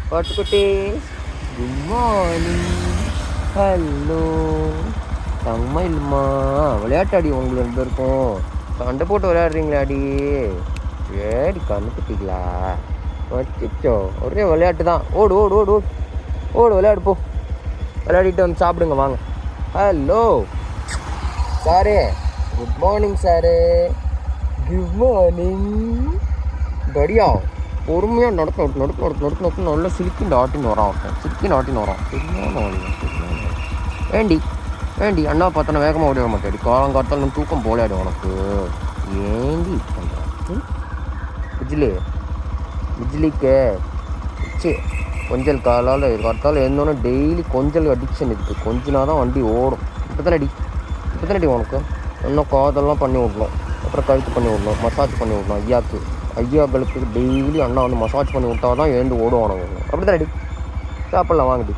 பாட்டுக்குட்டி good morning. Hello செம்ம இல்லைம்மா விளையாட்டாடி உங்களுக்கு 2 பேருக்கும் சண்டை போட்டு விளையாடுறீங்களா அடி? ஏடி கண்ணுக்குட்டிங்களா? வச்சுச்சோ ஒரே விளையாட்டு தான். ஓடு ஓடு ஓடு ஓடு ஓடு விளையாடு போ. விளையாடிட்டு வந்து சாப்பிடுங்க வாங்க. Hello sir good morning sir. Good morning. படியா பொறுமையாக நடக்க நல்லா சிரிக்கிண்டு ஆட்டின்னு வரான். சரியான ஏண்டி அண்ணா பார்த்தோன்னா வேகமாக ஓடி வர மாட்டேடி. காலங்காலத்தால் தூக்கம் போலாடி உனக்கு. ஏண்டி பண்ணுறேன் விஜிலிக்கு சி கொஞ்சல் காத்தால் என்னொன்று டெய்லி கொஞ்சல் அடிக்ஷன் இருக்குது. கொஞ்சனா தான் வண்டி ஓடும். இப்போ தானே உனக்கு இன்னும் காதெல்லாம் பண்ணி விடணும். அப்புறம் கழுத்து பண்ணி விடணும். மசாஜ் பண்ணி விடணும். ஐயாக்களுக்கு டெய்லி அண்ணா வந்து மசாஜ் பண்ணி விட்டா தான் எழுந்து ஓடுவானுங்க. அப்படி தானே சாப்பிட்லாம் வாங்கடி.